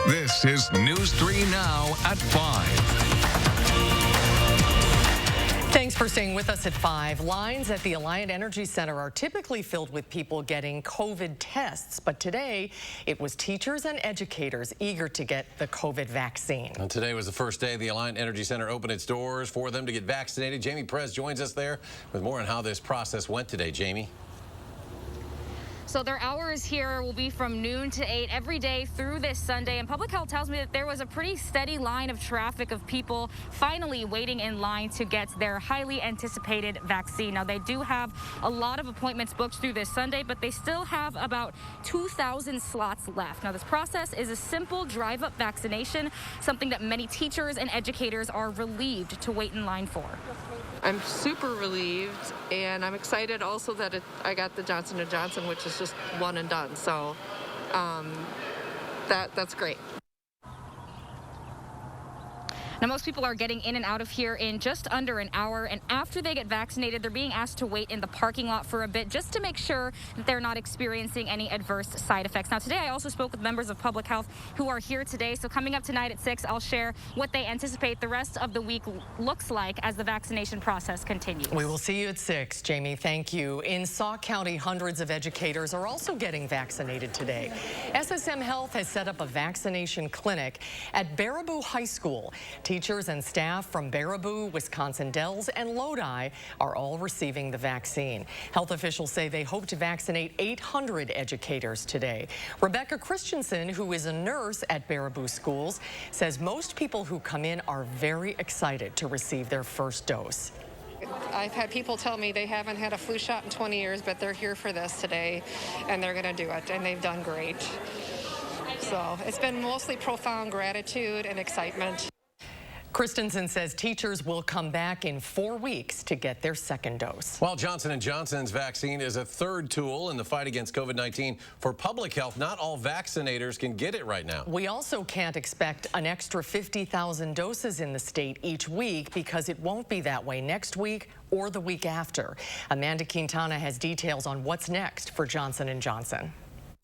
This is News 3 Now at 5. Thanks for staying with us at 5. Lines at the Alliant Energy Center are typically filled with people getting COVID tests, but today it was teachers and educators eager to get the COVID vaccine. And today was the first day the Alliant Energy Center opened its doors for them to get vaccinated. Jamie Perez joins us there with more on how this process went today. Jamie. So their hours here will be from noon to 8 every day through this Sunday. And public health tells me that there was a pretty steady line of traffic of people finally waiting in line to get their highly anticipated vaccine. Now, they do have a lot of appointments booked through this Sunday, but they still have about 2,000 slots left. Now, this process is a simple drive-up vaccination, something that many teachers and educators are relieved to wait in line for. I'm super relieved, and I'm excited also that I got the Johnson & Johnson, which is just one and done. So that's great. Now, most people are getting in and out of here in just under an hour, and after they get vaccinated, they're being asked to wait in the parking lot for a bit just to make sure that they're not experiencing any adverse side effects. Now, today I also spoke with members of public health who are here today. So coming up tonight at 6, I'll share what they anticipate the rest of the week looks like as the vaccination process continues. We will see you at 6, Jamie. Thank you. In Sauk County, hundreds of educators are also getting vaccinated today. SSM Health has set up a vaccination clinic at Baraboo High School. Teachers and staff from Baraboo, Wisconsin Dells, and Lodi are all receiving the vaccine. Health officials say they hope to vaccinate 800 educators today. Rebecca Christensen, who is a nurse at Baraboo schools, says most people who come in are very excited to receive their first dose. I've had people tell me they haven't had a flu shot in 20 years, but they're here for this today, and they're going to do it, and they've done great. So it's been mostly profound gratitude and excitement. Christensen says teachers will come back in 4 weeks to get their second dose. While Johnson & Johnson's vaccine is a third tool in the fight against COVID-19 for public health, not all vaccinators can get it right now. We also can't expect an extra 50,000 doses in the state each week because it won't be that way next week or the week after. Amanda Quintana has details on what's next for Johnson & Johnson.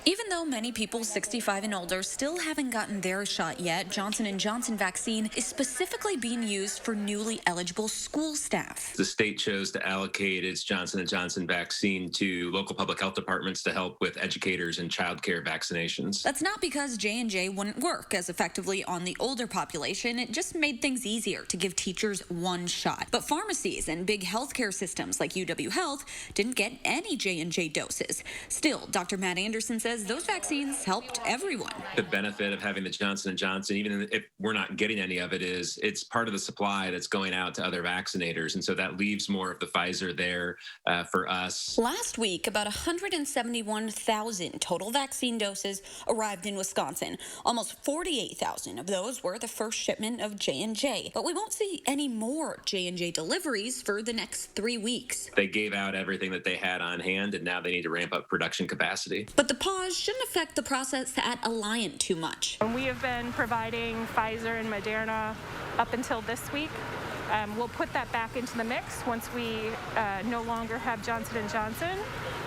Even though many people 65 and older still haven't gotten their shot yet, Johnson & Johnson vaccine is specifically being used for newly eligible school staff. The state chose to allocate its Johnson & Johnson vaccine to local public health departments to help with educators and child care vaccinations. That's not because J&J wouldn't work as effectively on the older population. It just made things easier to give teachers one shot. But pharmacies and big healthcare systems like UW Health didn't get any J&J doses. Still, Dr. Matt Anderson says those vaccines helped everyone. The benefit of having the Johnson & Johnson, even if we're not getting any of it, is it's part of the supply that's going out to other vaccinators. And so that leaves more of the Pfizer there for us. Last week, about 171,000 total vaccine doses arrived in Wisconsin. Almost 48,000 of those were the first shipment of J&J. But we won't see any more J&J deliveries for the next 3 weeks. They gave out everything that they had on hand, and now they need to ramp up production capacity. But the pause shouldn't affect the process at Alliant too much. We have been providing Pfizer and Moderna up until this week. We'll put that back into the mix once we no longer have Johnson & Johnson.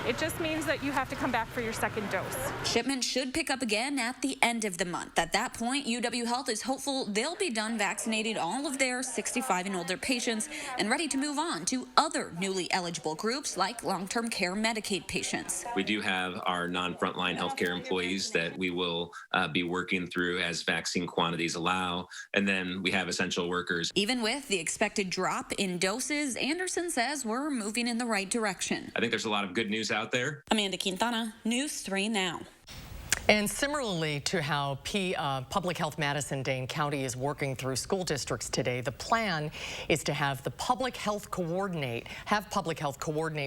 It just means that you have to come back for your second dose. Shipments should pick up again at the end of the month. At that point, UW Health is hopeful they'll be done vaccinating all of their 65 and older patients and ready to move on to other newly eligible groups like long-term care Medicaid patients. We do have our non-frontline healthcare employees that we will be working through as vaccine quantities allow. And then we have essential workers. Even with the expected drop in doses, Anderson says we're moving in the right direction. I think there's a lot of good news out there. Amanda Quintana, News 3 Now. And similarly to how Public Health Madison-Dane County is working through school districts today, the plan is to have public health coordinate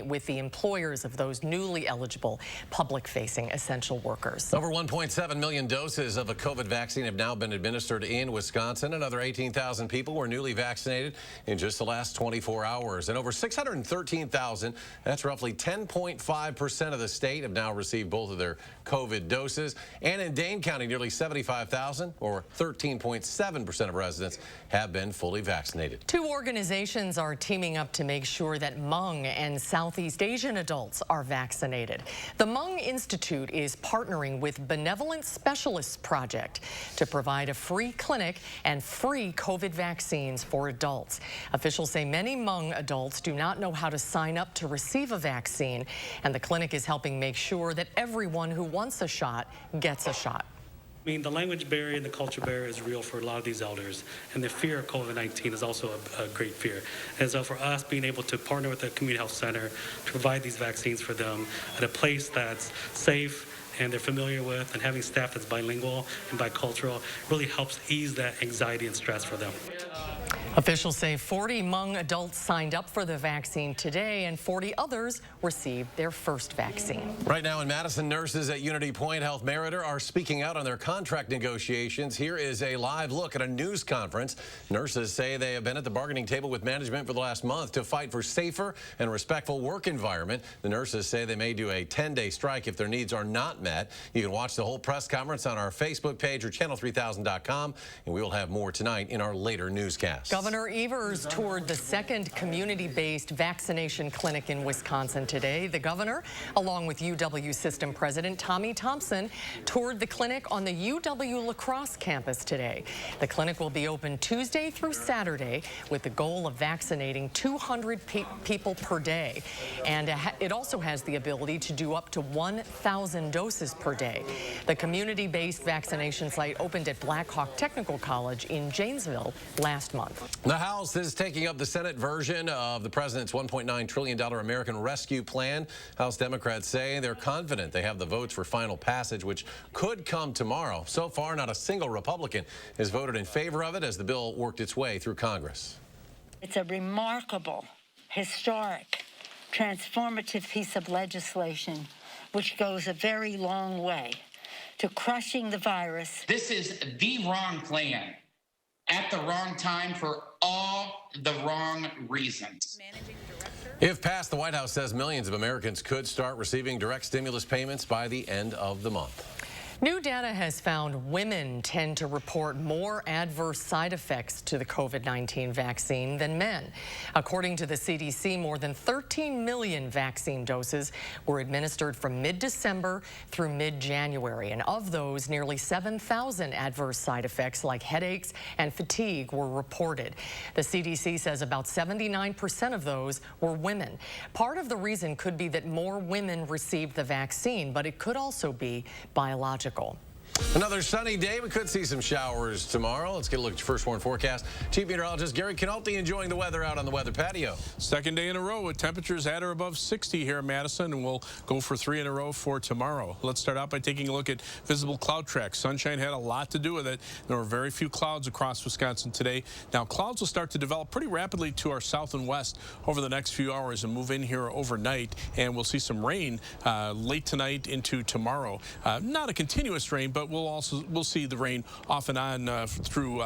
with the employers of those newly eligible public-facing essential workers. Over 1.7 million doses of a COVID vaccine have now been administered in Wisconsin. Another 18,000 people were newly vaccinated in just the last 24 hours. And over 613,000, that's roughly 10.5% of the state, have now received both of their COVID doses. doses. And in Dane County, nearly 75,000, or 13.7% of residents, have been fully vaccinated. Two organizations are teaming up to make sure that Hmong and Southeast Asian adults are vaccinated. The Hmong Institute is partnering with Benevolent Specialists Project to provide a free clinic and free COVID vaccines for adults. Officials say many Hmong adults do not know how to sign up to receive a vaccine, and the clinic is helping make sure that everyone who wants a shot gets a shot. I mean, the language barrier and the culture barrier is real for a lot of these elders, and the fear of COVID-19 is also a great fear. And so for us, being able to partner with the community health center to provide these vaccines for them at a place that's safe and they're familiar with, and having staff that's bilingual and bicultural really helps ease that anxiety and stress for them. Officials say 40 Hmong adults signed up for the vaccine today, and 40 others received their first vaccine. Right now in Madison, nurses at Unity Point Health Meriter are speaking out on their contract negotiations. Here is a live look at a news conference. Nurses say they have been at the bargaining table with management for the last month to fight for safer and respectful work environment. The nurses say they may do a 10-day strike if their needs are not met. You can watch the whole press conference on our Facebook page or channel3000.com, and we will have more tonight in our later newscast. Governor Evers toured the second community-based vaccination clinic in Wisconsin today. The governor, along with UW System President Tommy Thompson, toured the clinic on the UW La Crosse campus today. The clinic will be open Tuesday through Saturday with the goal of vaccinating 200 people per day. And it also has the ability to do up to 1,000 doses per day. The community-based vaccination site opened at Blackhawk Technical College in Janesville last month. The House is taking up the Senate version of the president's $1.9 trillion American Rescue Plan. House Democrats say they're confident they have the votes for final passage, which could come tomorrow. So far, not a single Republican has voted in favor of it as the bill worked its way through Congress. It's a remarkable, historic, transformative piece of legislation which goes a very long way to crushing the virus. This is the wrong plan at the wrong time for all the wrong reasons. If passed, the White House says millions of Americans could start receiving direct stimulus payments by the end of the month. New data has found women tend to report more adverse side effects to the COVID-19 vaccine than men. According to the CDC, more than 13 million vaccine doses were administered from mid-December through mid-January. And of those, nearly 7,000 adverse side effects like headaches and fatigue were reported. The CDC says about 79% of those were women. Part of the reason could be that more women received the vaccine, but it could also be biological. Another sunny day. We could see some showers tomorrow. Let's get a look at your first warn forecast. Chief Meteorologist Gary Canalti enjoying the weather out on the weather patio. Second day in a row with temperatures at or above 60 here in Madison, and we'll go for 3 in a row for tomorrow. Let's start out by taking a look at visible cloud tracks. Sunshine had a lot to do with it. There were very few clouds across Wisconsin today. Now, clouds will start to develop pretty rapidly to our south and west over the next few hours and move in here overnight, and we'll see some rain late tonight into tomorrow. Not a continuous rain, but we'll see the rain off and on through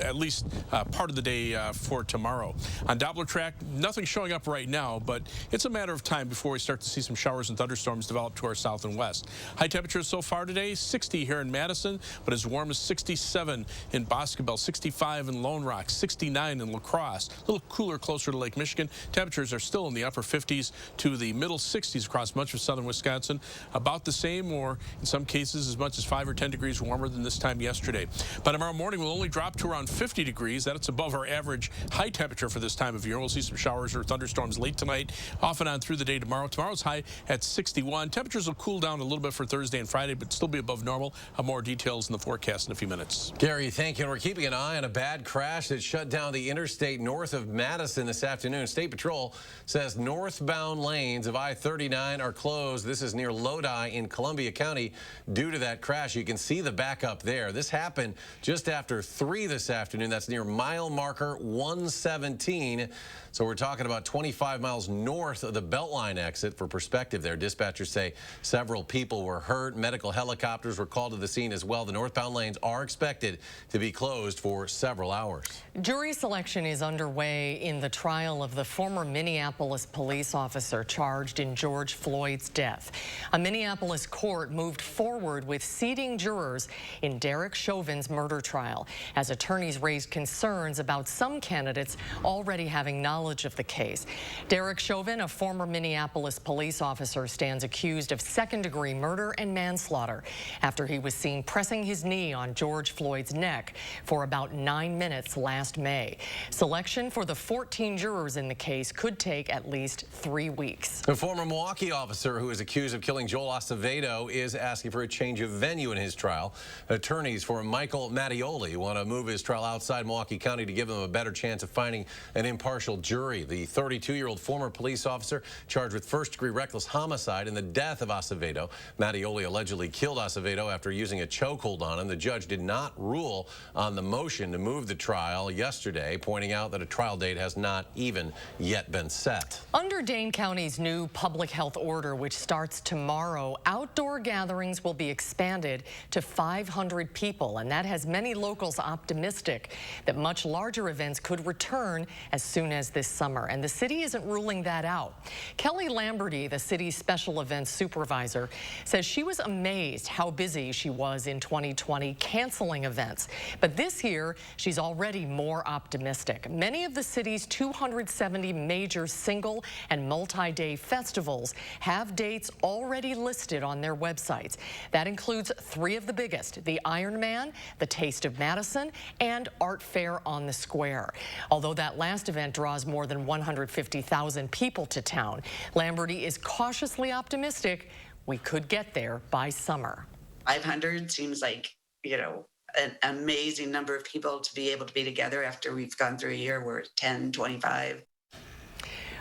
at least part of the day for tomorrow. On Doppler track, nothing showing up right now, but it's a matter of time before we start to see some showers and thunderstorms develop to our south and west. High temperatures so far today, 60 here in Madison, but as warm as 67 in Boscobel, 65 in Lone Rock, 69 in La Crosse. A little cooler closer to Lake Michigan. Temperatures are still in the upper 50s to the middle 60s across much of southern Wisconsin. About the same, or in some cases as much as 5 or 10 degrees warmer than this time yesterday. By tomorrow morning, we'll only drop to around 50 degrees. That's above our average high temperature for this time of year. We'll see some showers or thunderstorms late tonight, off and on through the day tomorrow. Tomorrow's high at 61. Temperatures will cool down a little bit for Thursday and Friday, but still be above normal. More details in the forecast in a few minutes. Gary, thank you. And we're keeping an eye on a bad crash that shut down the interstate north of Madison this afternoon. State Patrol says northbound lanes of I-39 are closed. This is near Lodi in Columbia County due to that crash. You can can see the backup there. This happened just after 3 this afternoon. That's near mile marker 117. So we're talking about 25 miles north of the Beltline exit. For perspective there, dispatchers say several people were hurt. Medical helicopters were called to the scene as well. The northbound lanes are expected to be closed for several hours. Jury selection is underway in the trial of the former Minneapolis police officer charged in George Floyd's death. A Minneapolis court moved forward with seating jurors in Derek Chauvin's murder trial as attorneys raised concerns about some candidates already having knowledge of the case. Derek Chauvin, a former Minneapolis police officer, stands accused of second-degree murder and manslaughter after he was seen pressing his knee on George Floyd's neck for about 9 minutes last May. Selection for the 14 jurors in the case could take at least 3 weeks. A former Milwaukee officer who is accused of killing Joel Acevedo is asking for a change of venue in his trial. Attorneys for Michael Mattioli want to move his trial outside Milwaukee County to give him a better chance of finding an impartial jury. The 32-year-old former police officer charged with first-degree reckless homicide in the death of Acevedo. Mattioli allegedly killed Acevedo after using a chokehold on him. The judge did not rule on the motion to move the trial yesterday, pointing out that a trial date has not even yet been set. Under Dane County's new public health order, which starts tomorrow, outdoor gatherings will be expanded to 500 people, and that has many locals optimistic that much larger events could return as soon as this summer, and the city isn't ruling that out. Kelly Lamberty, the city's special events supervisor, says she was amazed how busy she was in 2020 canceling events. But this year, she's already more optimistic. Many of the city's 270 major single and multi-day festivals have dates already listed on their websites. That includes 3 of the biggest: the Ironman, the Taste of Madison, and Art Fair on the Square. Although that last event draws more than 150,000 people to town, Lamberty is cautiously optimistic we could get there by summer. 500 seems like, you know, an amazing number of people to be able to be together after we've gone through a year where 10, 25.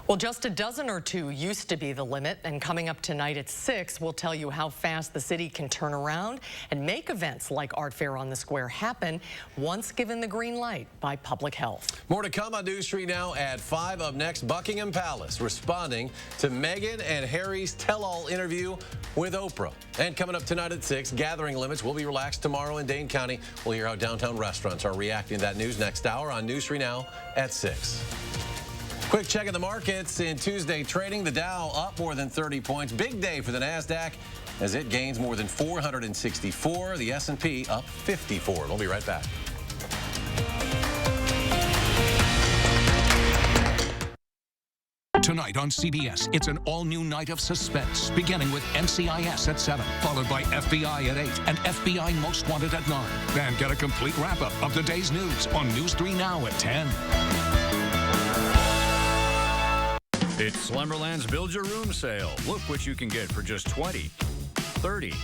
Well, just a dozen or two used to be the limit, and coming up tonight at 6, we'll tell you how fast the city can turn around and make events like Art Fair on the Square happen once given the green light by public health. More to come on News 3 Now at 5. Up next, Buckingham Palace responding to Meghan and Harry's tell-all interview with Oprah. And coming up tonight at 6, gathering limits will be relaxed tomorrow in Dane County. We'll hear how downtown restaurants are reacting to that news next hour on News 3 Now at 6. Quick check of the markets in Tuesday trading. The Dow up more than 30 points. Big day for the NASDAQ as it gains more than 464. The S&P up 54. We'll be right back. Tonight on CBS, it's an all-new night of suspense, beginning with NCIS at 7, followed by FBI at 8, and FBI Most Wanted at 9. Then get a complete wrap-up of the day's news on News 3 Now at 10. It's Slumberlands Build Your Room sale. Look what you can get for just $20, $30,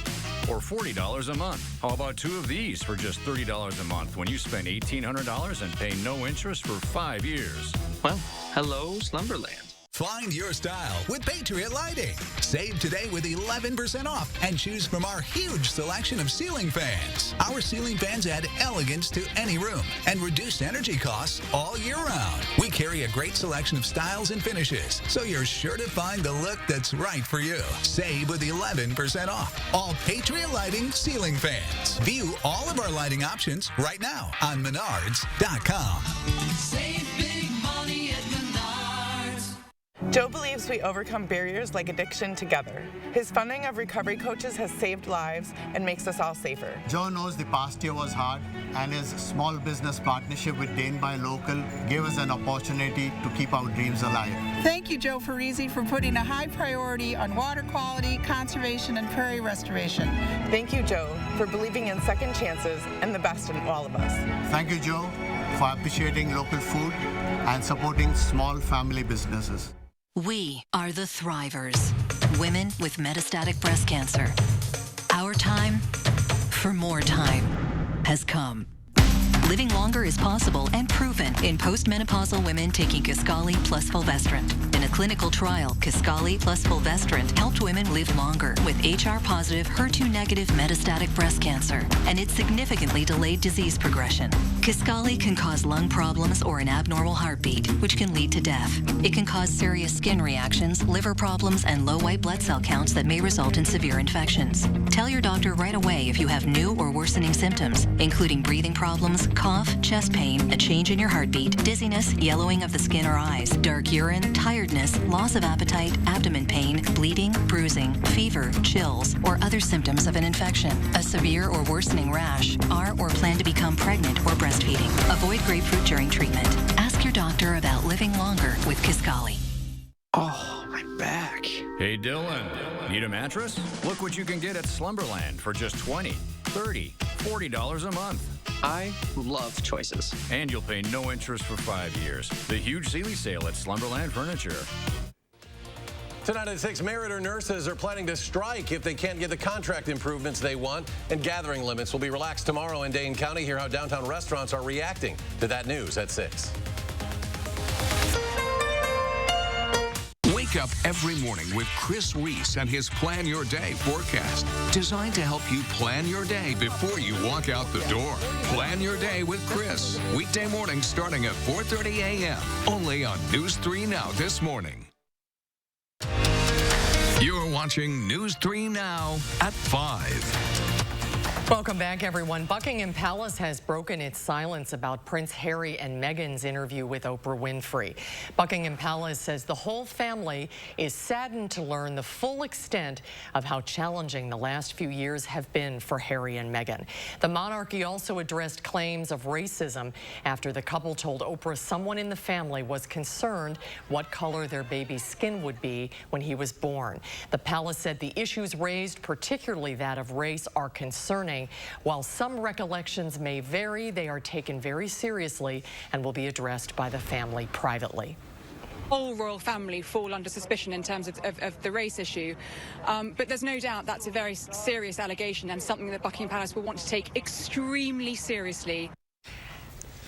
or $40 a month. How about 2 of these for just $30 a month when you spend $1,800 and pay no interest for 5 years? Well, hello, Slumberland. Find your style with Patriot Lighting. Save today with 11% off and choose from our huge selection of ceiling fans. Our ceiling fans add elegance to any room and reduce energy costs all year round. We carry a great selection of styles and finishes, so you're sure to find the look that's right for you. Save with 11% off all Patriot Lighting ceiling fans. View all of our lighting options right now on Menards.com. Save big money at Menards. Joe believes we overcome barriers like addiction together. His funding of recovery coaches has saved lives and makes us all safer. Joe knows the past year was hard, and his small business partnership with Dane Buy Local gave us an opportunity to keep our dreams alive. Thank you, Joe Farisi, for putting a high priority on water quality, conservation, and prairie restoration. Thank you, Joe, for believing in second chances and the best in all of us. Thank you, Joe, for appreciating local food and supporting small family businesses. We are the Thrivers, women with metastatic breast cancer. Our time for more time has come. Living longer is possible and proven in postmenopausal women taking Kisqali plus fulvestrant. In a clinical trial, Kisqali plus fulvestrant helped women live longer with HR-positive, HER2-negative metastatic breast cancer, and it significantly delayed disease progression. Kisqali can cause lung problems or an abnormal heartbeat, which can lead to death. It can cause serious skin reactions, liver problems, and low white blood cell counts that may result in severe infections. Tell your doctor right away if you have new or worsening symptoms, including breathing problems, cough, chest pain, a change in your heartbeat, dizziness, yellowing of the skin or eyes, dark urine, tiredness, loss of appetite, abdomen pain, bleeding, bruising, fever, chills, or other symptoms of an infection, a severe or worsening rash, are or plan to become pregnant or breastfeeding. Avoid grapefruit during treatment. Ask your doctor about living longer with Kisqali. Oh, my back. Hey, Dylan, need a mattress? Look what you can get at Slumberland for just $20, $30, $40 a month. I love choices. And you'll pay no interest for 5 years. The huge Sealy sale at Slumberland Furniture. Tonight at 6, Meritor nurses are planning to strike if they can't get the contract improvements they want, and gathering limits will be relaxed tomorrow in Dane County. Hear how downtown restaurants are reacting to that news at 6. Wake up every morning with Chris Reese and his Plan Your Day forecast, designed to help you plan your day before you walk out the door. Plan Your Day with Chris, weekday mornings starting at 4:30 a.m. only on News 3 Now this morning. You're watching News 3 Now at 5. Welcome back, everyone. Buckingham Palace has broken its silence about Prince Harry and Meghan's interview with Oprah Winfrey. Buckingham Palace says the whole family is saddened to learn the full extent of how challenging the last few years have been for Harry and Meghan. The monarchy also addressed claims of racism after the couple told Oprah someone in the family was concerned what color their baby's skin would be when he was born. The palace said the issues raised, particularly that of race, are concerning. While some recollections may vary, they are taken very seriously and will be addressed by the family privately. Whole royal family fall under suspicion in terms of the race issue. But there's no doubt that's a very serious allegation and something that Buckingham Palace will want to take extremely seriously.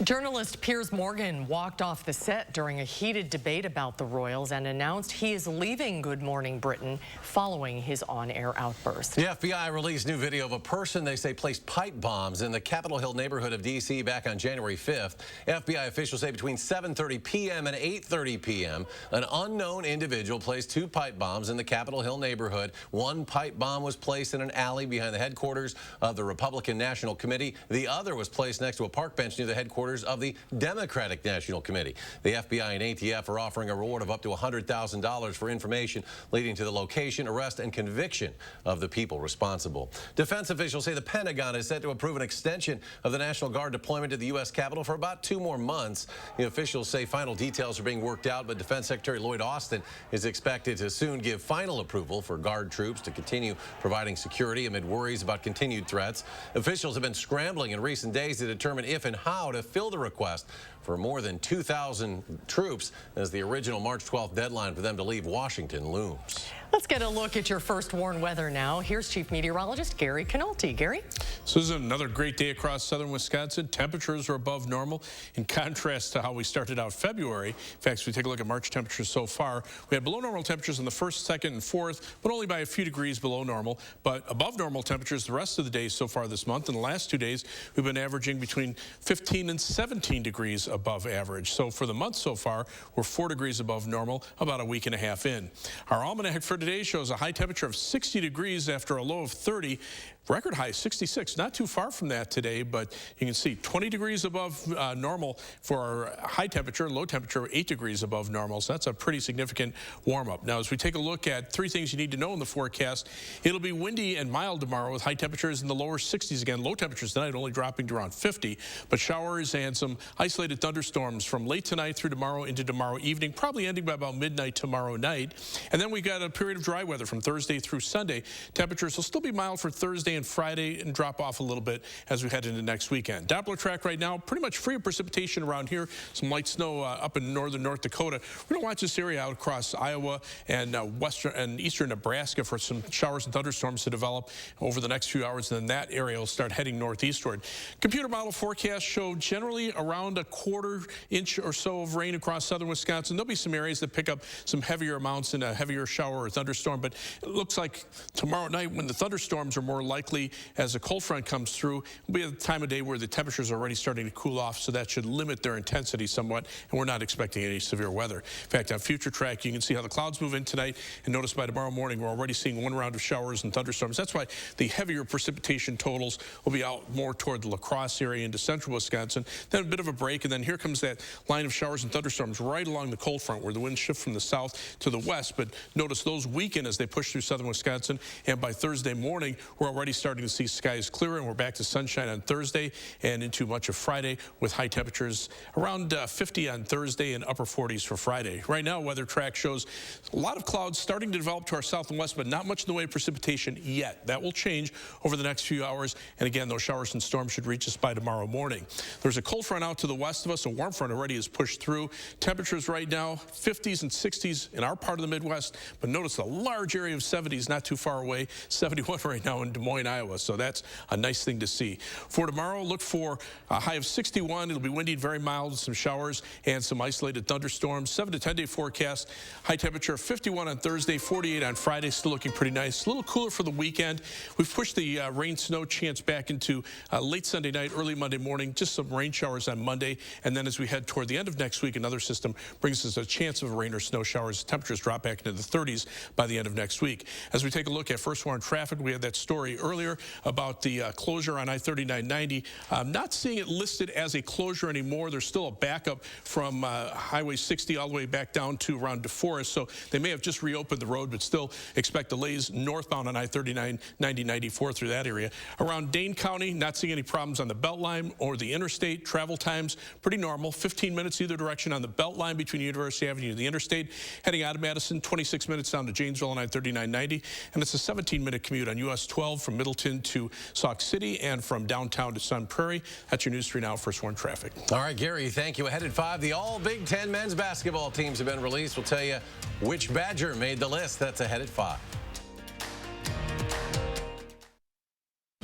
Journalist Piers Morgan walked off the set during a heated debate about the royals and announced he is leaving Good Morning Britain following his on-air outburst. The FBI released new video of a person they say placed pipe bombs in the Capitol Hill neighborhood of D.C. back on January 5th. FBI officials say between 7:30 p.m. and 8:30 p.m., an unknown individual placed 2 pipe bombs in the Capitol Hill neighborhood. One pipe bomb was placed in an alley behind the headquarters of the Republican National Committee. The other was placed next to a park bench near the headquarters of the Democratic National Committee. The FBI and ATF are offering a reward of up to $100,000 for information leading to the location, arrest, and conviction of the people responsible. Defense officials say the Pentagon is set to approve an extension of the National Guard deployment to the U.S. Capitol for about 2 more months. The officials say final details are being worked out, but Defense Secretary Lloyd Austin is expected to soon give final approval for Guard troops to continue providing security amid worries about continued threats. Officials have been scrambling in recent days to determine if and how to fill the request for more than 2,000 troops as the original March 12th deadline for them to leave Washington looms. Let's get a look at your first warn weather now. Here's Chief Meteorologist Gary Canolti. Gary? So this is another great day across southern Wisconsin. Temperatures are above normal in contrast to how we started out February. In fact, if we take a look at March temperatures so far, we had below normal temperatures in the 1st, 2nd, and 4th, but only by a few degrees below normal. But above normal temperatures the rest of the days so far this month. In the last 2 days, we've been averaging between 15 and 17 degrees above average. So for the month so far, we're 4 degrees above normal, about a week and a half in. Our almanac for today shows a high temperature of 60 degrees after a low of 30. Record high 66, not too far from that today, but you can see 20 degrees above normal for our high temperature, low temperature 8 degrees above normal. So that's a pretty significant warm up. Now, as we take a look at 3 things you need to know in the forecast, it'll be windy and mild tomorrow with high temperatures in the lower 60s again. Low temperatures tonight only dropping to around 50, but showers and some isolated thunderstorms from late tonight through tomorrow into tomorrow evening, probably ending by about midnight tomorrow night. And then we got a period of dry weather from Thursday through Sunday. Temperatures will still be mild for Thursday Thursday and Friday and drop off a little bit as we head into next weekend. Doppler track right now, pretty much free of precipitation around here. Some light snow up in northern North Dakota. We're going to watch this area out across Iowa and western and eastern Nebraska for some showers and thunderstorms to develop over the next few hours, and then that area will start heading northeastward. Computer model forecasts show generally around a quarter-inch or so of rain across southern Wisconsin. There'll be some areas that pick up some heavier amounts in a heavier shower or thunderstorm, but it looks like tomorrow night when the thunderstorms are more likely as a cold front comes through, will be at the time of day where the temperatures are already starting to cool off, so that should limit their intensity somewhat, and we're not expecting any severe weather. In fact, on future track, you can see how the clouds move in tonight, and notice by tomorrow morning we're already seeing one round of showers and thunderstorms. That's why the heavier precipitation totals will be out more toward the La Crosse area into central Wisconsin. Then a bit of a break, and then here comes that line of showers and thunderstorms right along the cold front where the winds shift from the south to the west. But notice those weaken as they push through southern Wisconsin, and by Thursday morning we're already starting to see skies clear, and we're back to sunshine on Thursday and into much of Friday with high temperatures around 50 on Thursday and upper 40s for Friday. Right now, weather track shows a lot of clouds starting to develop to our south and west, but not much in the way of precipitation yet. That will change over the next few hours, and again, those showers and storms should reach us by tomorrow morning. There's a cold front out to the west of us. A warm front already is pushed through. Temperatures right now, 50s and 60s in our part of the Midwest, but notice a large area of 70s not too far away, 71 right now in Des Moines, Iowa, so that's a nice thing to see. For tomorrow, look for a high of 61. It'll be windy and very mild with some showers and some isolated thunderstorms. 7 to 10 day forecast. High temperature of 51 on Thursday, 48 on Friday, still looking pretty nice. A little cooler for the weekend. We've pushed the rain snow chance back into late Sunday night, early Monday morning, just some rain showers on Monday, and then as we head toward the end of next week, another system brings us a chance of rain or snow showers. Temperatures drop back into the 30s by the end of next week. As we take a look at first warn traffic, we had that story earlier about the closure on I-3990. Not seeing it listed as a closure anymore. There's still a backup from Highway 60 all the way back down to around DeForest, so they may have just reopened the road, but still expect delays northbound on I-39, 90, 94 through that area. Around Dane County, not seeing any problems on the Beltline or the interstate. Travel times pretty normal, 15 minutes either direction on the Beltline between University Avenue and the interstate. Heading out of Madison, 26 minutes down to Janesville on I-39, 90, and it's a 17-minute commute on US 12 from Middleton to Sauk City and from downtown to Sun Prairie. That's your News 3 Now First Warn traffic. All right, Gary, thank you. Ahead at 5, the all Big Ten men's basketball teams have been released. We'll tell you which Badger made the list. That's ahead at 5.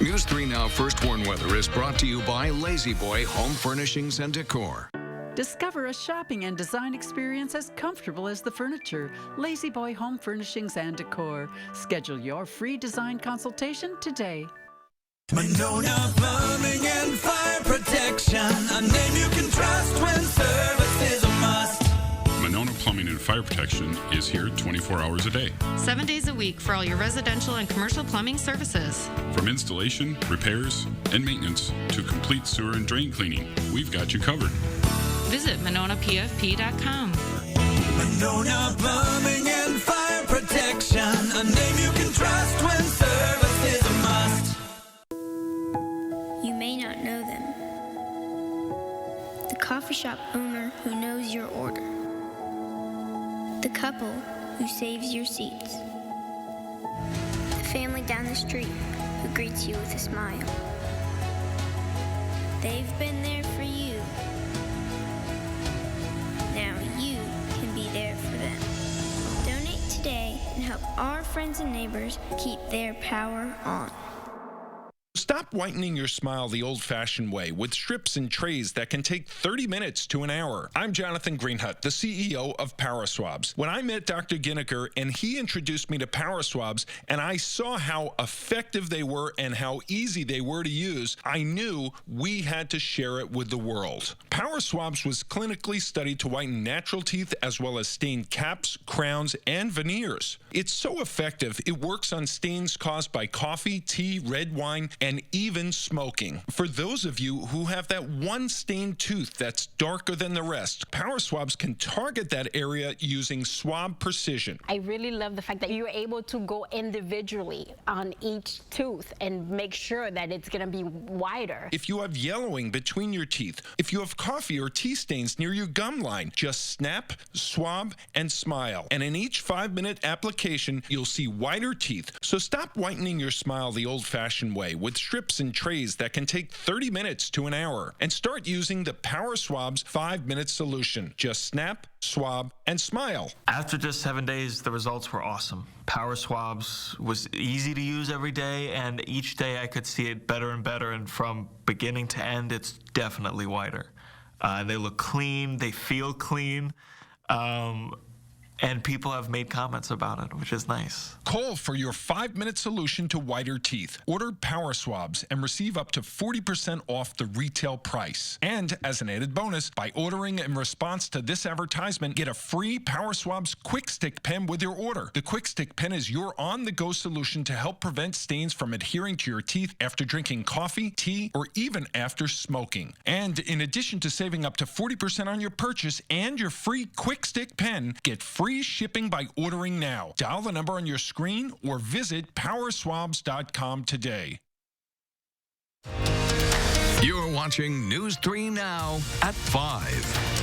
News 3 Now First Warn Weather is brought to you by Lazy Boy Home Furnishings and Decor. Discover a shopping and design experience as comfortable as the furniture. Lazy Boy Home Furnishings and Decor. Schedule your free design consultation today. Monona Plumbing and Fire Protection, a name you can trust when service is a must. Monona Plumbing and Fire Protection is here 24 hours a day. 7 days a week for all your residential and commercial plumbing services. From installation, repairs, and maintenance to complete sewer and drain cleaning, we've got you covered. Visit MononaPFP.com. Monona Plumbing and Fire Protection, a name you can trust when service is a must. You may not know them. The coffee shop owner who knows your order. The couple who saves your seats. The family down the street who greets you with a smile. They've been there for you. Now you can be there for them. Donate today and help our friends and neighbors keep their power on. Stop whitening your smile the old-fashioned way with strips and trays that can take 30 minutes to an hour. I'm Jonathan Greenhut, the CEO of PowerSwabs. When I met Dr. Ginniker and he introduced me to PowerSwabs and I saw how effective they were and how easy they were to use, I knew we had to share it with the world. PowerSwabs was clinically studied to whiten natural teeth as well as stain caps, crowns, and veneers. It's so effective, it works on stains caused by coffee, tea, red wine, and even smoking. For those of you who have that one stained tooth that's darker than the rest, Power Swabs can target that area using swab precision. I really love the fact that you're able to go individually on each tooth and make sure that it's going to be wider. If you have yellowing between your teeth, if you have coffee or tea stains near your gum line, just snap, swab, and smile. And in each 5-minute application, you'll see whiter teeth. So stop whitening your smile the old-fashioned way with strips and trays that can take 30 minutes to an hour. And start using the Power Swabs 5-minute solution. Just snap, swab, and smile. After just 7 days, the results were awesome. Power Swabs was easy to use every day, and each day I could see it better and better, and from beginning to end, it's definitely whiter. They look clean, they feel clean, and people have made comments about it, which is nice. Call for your 5-minute solution to whiter teeth. Order Power Swabs and receive up to 40% off the retail price. And as an added bonus, by ordering in response to this advertisement, get a free Power Swabs Quick Stick pen with your order. The Quick Stick pen is your on-the-go solution to help prevent stains from adhering to your teeth after drinking coffee, tea, or even after smoking. And in addition to saving up to 40% on your purchase and your free Quick Stick pen, get free shipping by ordering now. Dial the number on your screen or visit powerswabs.com today. You're watching News 3 Now at 5.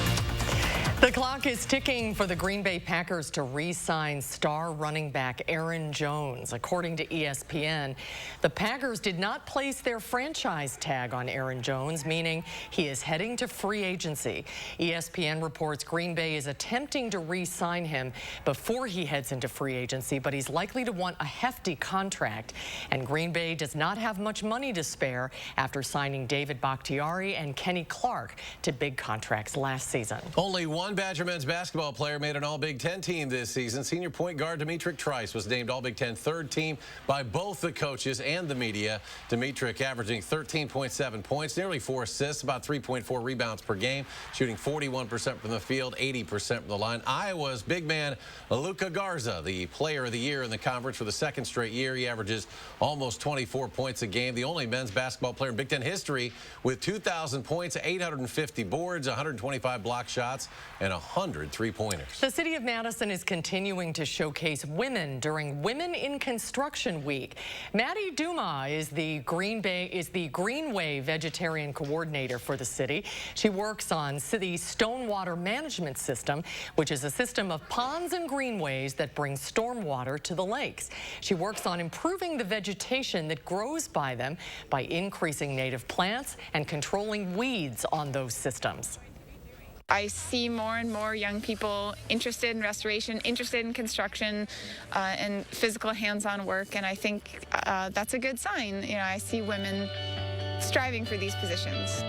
The clock is ticking for the Green Bay Packers to re-sign star running back Aaron Jones. According to ESPN, the Packers did not place their franchise tag on Aaron Jones, meaning he is heading to free agency. ESPN reports Green Bay is attempting to re-sign him before he heads into free agency, but he's likely to want a hefty contract. And Green Bay does not have much money to spare after signing David Bakhtiari and Kenny Clark to big contracts last season. Only one Badger men's basketball player made an All-Big Ten team this season. Senior point guard Demetric Trice was named All-Big Ten third team by both the coaches and the media. Demetric averaging 13.7 points, nearly 4 assists, about 3.4 rebounds per game, shooting 41% from the field, 80% from the line. Iowa's big man Luka Garza, the player of the year in the conference for the second straight year. He averages almost 24 points a game, the only men's basketball player in Big Ten history with 2,000 points, 850 boards, 125 block shots, and 100 three-pointers. The city of Madison is continuing to showcase women during Women in Construction Week. Maddie Duma is the Greenway Vegetarian Coordinator for the city. She works on the Stonewater Management System, which is a system of ponds and greenways that bring stormwater to the lakes. She works on improving the vegetation that grows by them by increasing native plants and controlling weeds on those systems. I see more and more young people interested in restoration, interested in construction, and physical hands-on work, and I think that's a good sign. You know, I see women striving for these positions.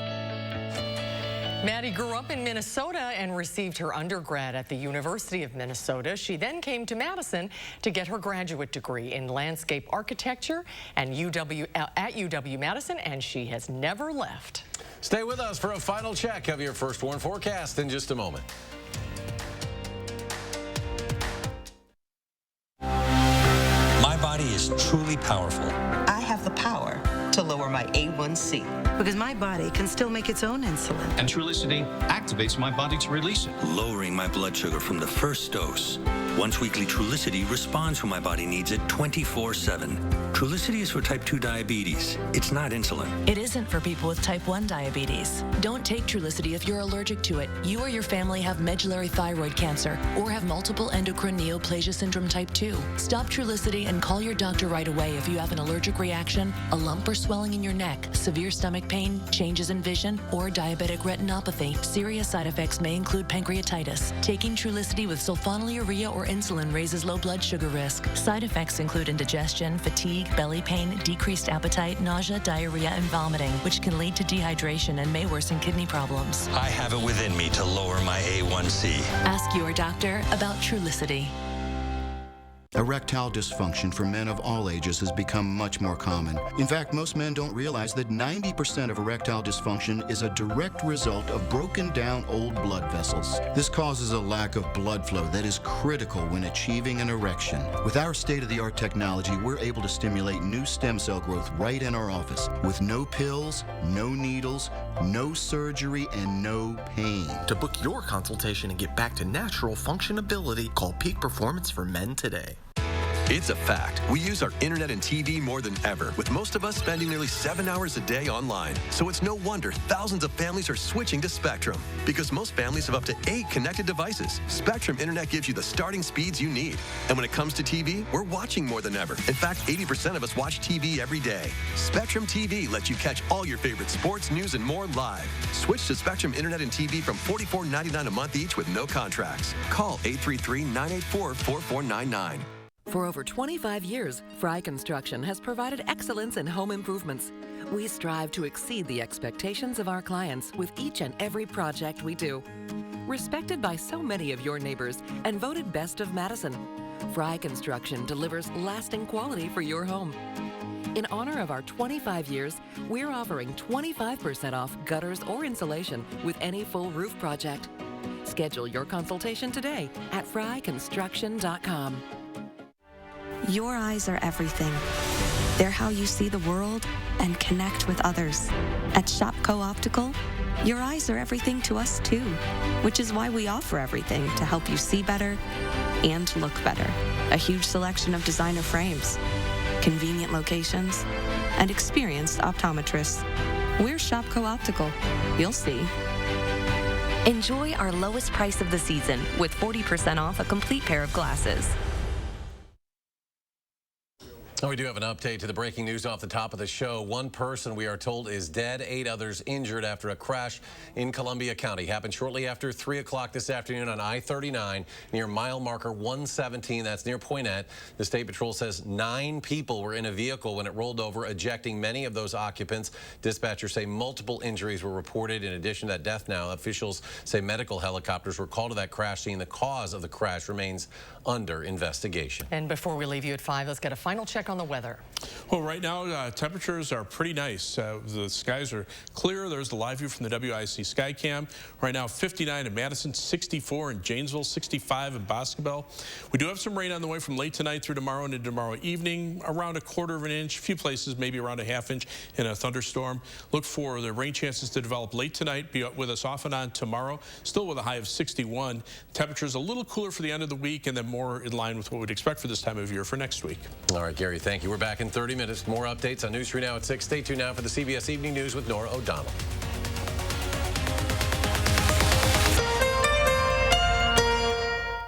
Maddie grew up in Minnesota and received her undergrad at the University of Minnesota. She then came to Madison to get her graduate degree in landscape architecture and at UW-Madison, and she has never left. Stay with us for a final check of your First Warn forecast in just a moment. My body is truly powerful. I have the power to lower my A1C. Because my body can still make its own insulin. And Trulicity activates my body to release it, lowering my blood sugar from the first dose. Once weekly Trulicity responds when my body needs it 24/7. Trulicity is for type 2 diabetes. It's not insulin. It isn't for people with type 1 diabetes. Don't take Trulicity if you're allergic to it. You or your family have medullary thyroid cancer or have multiple endocrine neoplasia syndrome type 2. Stop Trulicity and call your doctor right away if you have an allergic reaction, a lump or swelling in your neck, severe stomach pain, changes in vision, or diabetic retinopathy. Serious side effects may include pancreatitis. Taking Trulicity with sulfonylurea or insulin raises low blood sugar risk. Side effects include indigestion, fatigue, belly pain, decreased appetite, nausea, diarrhea, and vomiting, which can lead to dehydration and may worsen kidney problems. I have it within me to lower my A1C. Ask your doctor about Trulicity. Erectile dysfunction for men of all ages has become much more common. In fact, most men don't realize that 90% of erectile dysfunction is a direct result of broken down old blood vessels. This causes a lack of blood flow that is critical when achieving an erection. With our state-of-the-art technology, we're able to stimulate new stem cell growth right in our office with no pills, no needles, no surgery, and no pain. To book your consultation and get back to natural functionability, call Peak Performance for Men today. It's a fact. We use our internet and TV more than ever, with most of us spending nearly 7 hours a day online. So it's no wonder thousands of families are switching to Spectrum. Because most families have up to 8 connected devices, Spectrum Internet gives you the starting speeds you need. And when it comes to TV, we're watching more than ever. In fact, 80% of us watch TV every day. Spectrum TV lets you catch all your favorite sports, news, and more live. Switch to Spectrum Internet and TV from $44.99 a month each with no contracts. Call 833-984-4499. For over 25 years, Fry Construction has provided excellence in home improvements. We strive to exceed the expectations of our clients with each and every project we do. Respected by so many of your neighbors and voted best of Madison, Fry Construction delivers lasting quality for your home. In honor of our 25 years, we're offering 25% off gutters or insulation with any full roof project. Schedule your consultation today at fryconstruction.com. Your eyes are everything. They're how you see the world and connect with others. At Shopco Optical, your eyes are everything to us too, which is why we offer everything to help you see better and look better. A huge selection of designer frames, convenient locations, and experienced optometrists. We're Shopco Optical. You'll see. Enjoy our lowest price of the season with 40% off a complete pair of glasses. We do have an update to the breaking news off the top of the show. One person, we are told, is dead, 8 others injured after a crash in Columbia County. Happened shortly after 3 o'clock this afternoon on I-39 near mile marker 117. That's near Poinet. The State Patrol says 9 people were in a vehicle when it rolled over, ejecting many of those occupants. Dispatchers say multiple injuries were reported. In addition to that death now, officials say medical helicopters were called to that crash scene. The cause of the crash remains under investigation. And before we leave you at 5, let's get a final check on the weather. Well, right now, temperatures are pretty nice. The skies are clear. There's the live view from the WIC Skycam. Right now, 59 in Madison, 64 in Janesville, 65 in Boscobel. We do have some rain on the way from late tonight through tomorrow into tomorrow evening, around 1/4 inch. A few places, maybe around 1/2 inch in a thunderstorm. Look for the rain chances to develop late tonight. Be with us off and on tomorrow, still with a high of 61. Temperatures a little cooler for the end of the week, and then more in line with what we'd expect for this time of year for next week. All right, Gary, thank you. We're back in 30 minutes. More updates on News 3 Now at 6. Stay tuned now for the CBS Evening News with Nora O'Donnell.